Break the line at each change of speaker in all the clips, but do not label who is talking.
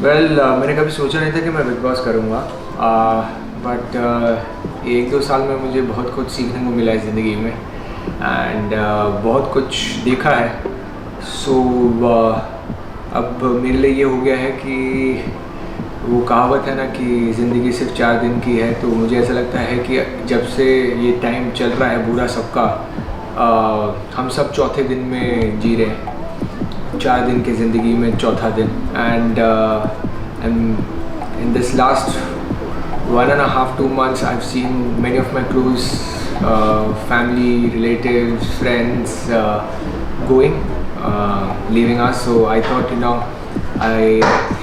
मैंने कभी सोचा नहीं था कि मैं बिग बॉस करूँगा, बट 1-2 साल में मुझे बहुत कुछ सीखने को मिला है ज़िंदगी में एंड बहुत कुछ देखा है। सो अब मेरे लिए ये हो गया है कि वो कहावत है ना कि ज़िंदगी सिर्फ 4 दिन की है, तो मुझे ऐसा लगता है कि जब से ये टाइम चल रहा है बुरा सबका, हम सब चौथे दिन में जी रहे हैं, 4 दिन की ज़िंदगी में चौथा दिन। And in this last 1.5-2 months I've seen many of my close family, relatives, friends going, leaving us. So I thought,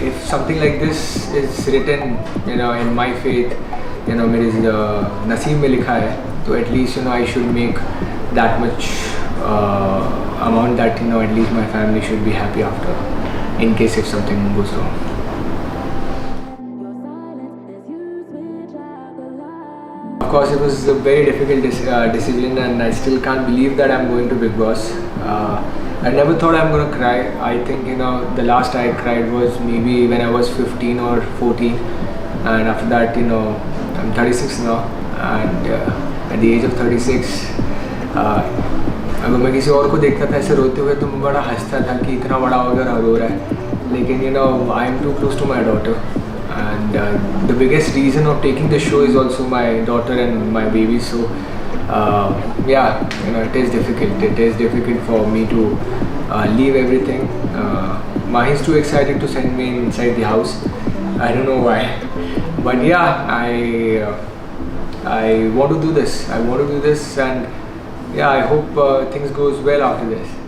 if something like this is written, in my faith, मेरे नसीब में लिखा है, तो at least I should make that much amount that at least my family should be happy after, in case if something goes wrong. Of course, it was a very difficult decision, and I still can't believe that I'm going to Big Boss. I never thought I'm going to cry. I think the last I cried was maybe when I was 15 or 14, and after that I'm 36 now, and at the age of 36, अगर मैं किसी और को देखता था ऐसे रोते हुए तो मैं बड़ा हंसता था कि इतना बड़ा हो गया रो रहा है, लेकिन I am too close to my daughter, and the biggest reason of taking the show is also my daughter and my baby. So it is difficult for me to leave everything. Mahi is too excited to send me inside the house. I don't know why, but I want to do this, and I hope things goes well after this.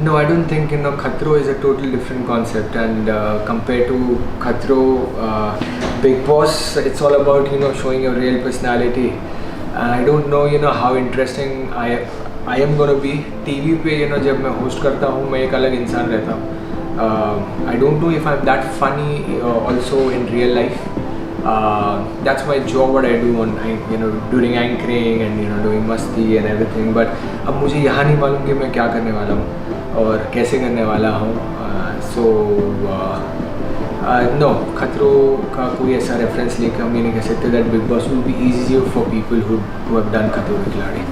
No, I don't think Khatro is a totally different concept, and compared to Khatro, Big Boss, it's all about showing your real personality. And I don't know how interesting I am gonna be. TV पे जब मैं host करता हूँ मैं एक अलग इंसान रहता हूँ. I don't know if I'm that funny also in real life. That's my job, what I do on during anchoring and doing मस्ती and everything. But अब मुझे यहाँ नहीं मालूम कि मैं क्या करने वाला हूँ और कैसे करने वाला हूँ. नो, खतरो का कोई ऐसा रेफरेंस लेकर हम ये नहीं कह सकते that big boss will be easier for people who have done खतरो के खिलाड़ी.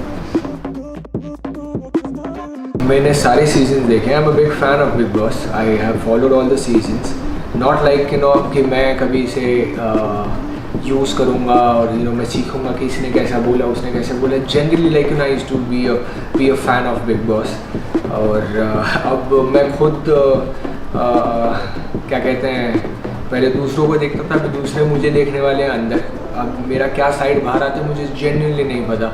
मैंने सारे सीजन देखे हैं. I am a big fan of Bigg boss. I have followed all the seasons. Not like कि मैं कभी इसे यूज़ करूँगा और मैं सीखूँगा कि इसने कैसा बोला उसने कैसे बोला. Generally like I used to be a fan of Bigg Boss. और अब मैं खुद क्या कहते हैं, पहले दूसरों को देखता था, अभी दूसरे मुझे देखने वाले हैं अंदर. अब मेरा क्या साइड बाहर आता है मुझे जेन्युइनली नहीं पता.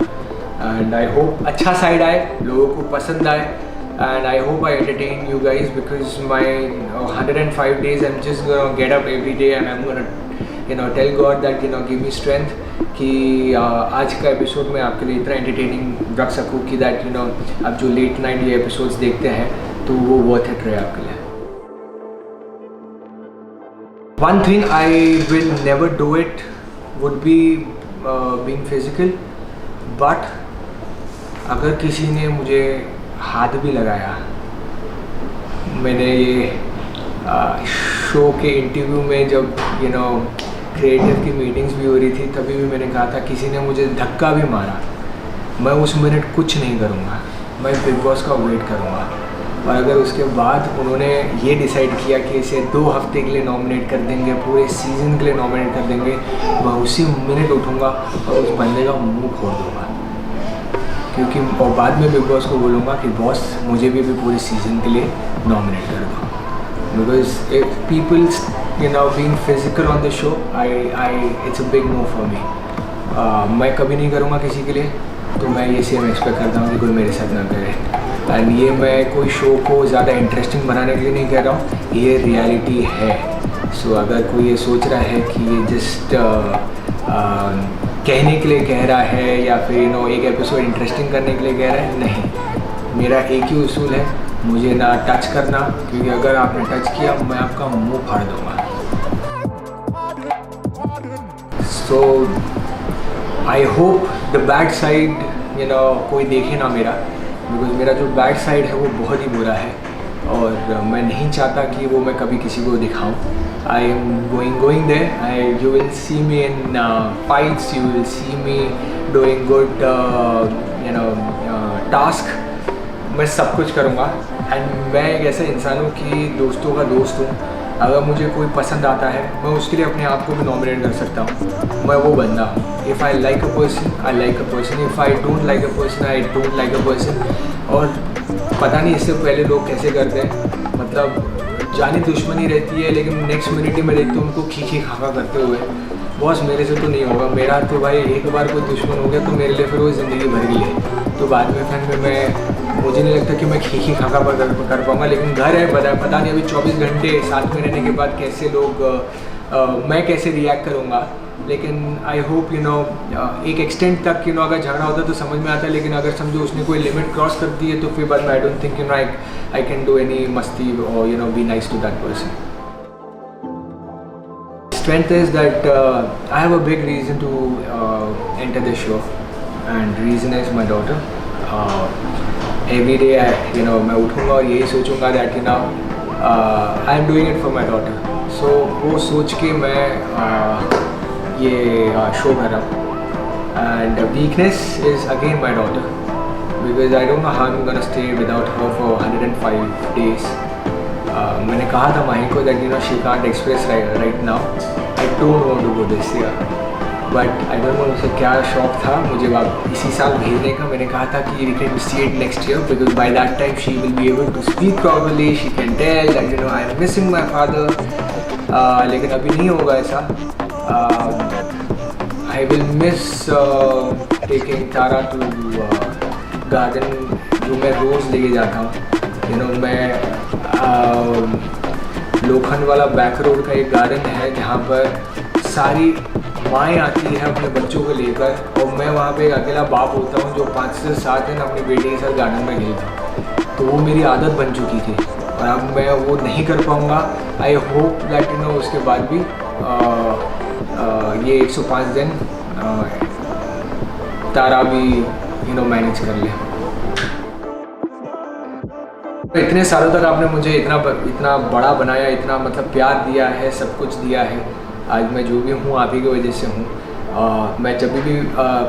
एंड आई होप अच्छा साइड आए, लोगों को पसंद आए, and I hope I entertain you guys, because my 105 days I'm just gonna get up every day and I'm gonna tell God that give me strength कि आज का एपिसोड मैं आपके लिए इतना एंटरटेनिंग रख सकूँ कि दैट आप जो लेट नाइट ये एपिसोड्स देखते हैं तो वो वर्थ इट रहे आपके लिए. One thing I will never do it would be being physical, but अगर किसी ने मुझे हाथ भी लगाया, मैंने ये शो के इंटरव्यू में जब क्रिएटिव की मीटिंग्स भी हो रही थी तभी भी मैंने कहा था किसी ने मुझे धक्का भी मारा, मैं उस मिनट कुछ नहीं करूँगा, मैं बिग बॉस का वेट करूँगा. और अगर उसके बाद उन्होंने ये डिसाइड किया कि इसे 2 हफ्ते के लिए नॉमिनेट कर देंगे, पूरे सीज़न के लिए नॉमिनेट कर देंगे, मैं उसी मिनट उठूँगा और उस बंदे का मुँह फोड़ दूँगा. क्योंकि और बाद में बिग बॉस को बोलूँगा कि बॉस मुझे भी पूरे सीज़न के लिए नॉमिनेट कर दो. Because if peoples being physical on the show, it's a big no for me. मैं कभी नहीं करूँगा किसी के लिए, तो मैं ये सेम एक्सपेक्ट करता हूँ कि कोई मेरे साथ ना करे. एंड ये मैं कोई शो को ज़्यादा इंटरेस्टिंग बनाने के लिए नहीं कह रहा हूँ, ये रियलिटी है. सो अगर कोई ये सोच रहा है कि ये जस्ट कहने के लिए कह रहा है या फिर एक एपिसोड इंटरेस्टिंग करने के लिए कह रहा है, नहीं. मेरा एक ही उसूल है, मुझे ना टच करना, क्योंकि अगर आपने टच किया मैं आपका मुंह फाड़ दूँगा. So I hope the bad side कोई देखे ना मेरा, बिकॉज मेरा जो बैक साइड है वो बहुत ही बुरा है और मैं नहीं चाहता कि वो मैं कभी किसी को दिखाऊं. I am going there. You will see me in fights, you will see me doing good task. मैं सब कुछ करूँगा. एंड मैं एक ऐसा इंसान हूँ कि दोस्तों का दोस्त हूँ. अगर मुझे कोई पसंद आता है मैं उसके लिए अपने आप को भी नॉमिनेट कर सकता हूँ. मैं वो बंदा हूँ. If I like a person, I like a person. If I don't like a person, I don't like a person. और पता नहीं इससे पहले लोग कैसे करते हैं, मतलब जानी दुश्मनी रहती है लेकिन नेक्स्ट मिनट ही मैं देखता हूँ उनको खी खाका करते हुए. बॉस मेरे से तो नहीं होगा. मेरा तो भाई एक बार कोई दुश्मन हो गया तो मेरे लिए फिर वो ज़िंदगी भर के लिए. तो बाद में फिर मुझे नहीं लगता कि मैं खी खाका कर पाऊँगा. लेकिन घर है, पता नहीं अभी 24 घंटे साथ में रहने के बाद कैसे लोग मैं कैसे रिएक्ट करूँगा. लेकिन आई होप एक एक्सटेंट तक अगर झगड़ा होता है तो समझ में आता है. लेकिन अगर समझो उसने कोई लिमिट क्रॉस कर दी है तो फिर बाद में I don't think I can do any मस्ती और be nice to that person. Strength is that I have a big reason to enter the show, and reason is my daughter. Every day मैं उठूँगा और यही सोचूंगा that I am doing it for my daughter. So वो सोच के मैं ये show कर रहा हूँ. And weakness is again my daughter, because I don't know how I'm gonna stay without her for 105 days. मैंने कहा था माही को that she can't express right now. I don't want to go this year, but I don't know उसे क्या शौक था मुझे इसी साल भेजने का. मैंने कहा था कि we can see it next year because by that time she will be able to speak properly. She can tell that I am missing my father. लेकिन अभी नहीं होगा ऐसा. I will miss taking Tara to garden जो मैं रोज़ लेके जाता हूँ. मैं लोखंड वाला बैक रोड का एक गार्डन है जहाँ पर सारी माएँ आती है अपने बच्चों को लेकर, और मैं वहाँ पे एक अकेला बाप होता हूँ जो 5 से 7 दिन अपनी बेटी के साथ गार्डन में खेलता हूँ. तो वो मेरी आदत बन चुकी थी और अब मैं वो नहीं कर पाऊँगा. आई होप दैट उसके बाद भी ये 105 दिन तारा भी मैनेज कर ले. इतने सालों तक आपने मुझे इतना बड़ा बनाया, इतना मतलब प्यार दिया है, सब कुछ दिया है. आज मैं जो भी हूँ आप ही की वजह से हूँ. मैं जब भी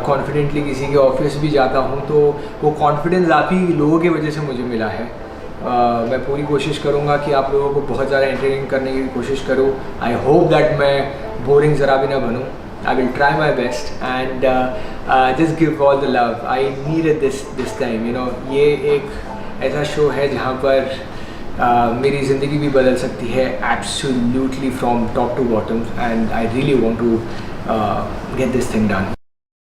कॉन्फिडेंटली किसी के ऑफिस भी जाता हूँ तो वो कॉन्फिडेंस आप ही लोगों की वजह से मुझे मिला है. मैं पूरी कोशिश करूँगा कि आप लोगों को बहुत ज़्यादा एंटरटेन करने की कोशिश करूँ. आई होप दैट मैं बोरिंग ज़रा भी ना बनूँ. I will try my best and just give all the love. I need it this time. ये एक ऐसा शो है जहाँ पर मेरी ज़िंदगी भी बदल सकती है absolutely from top to bottom. And I really want to get this thing done.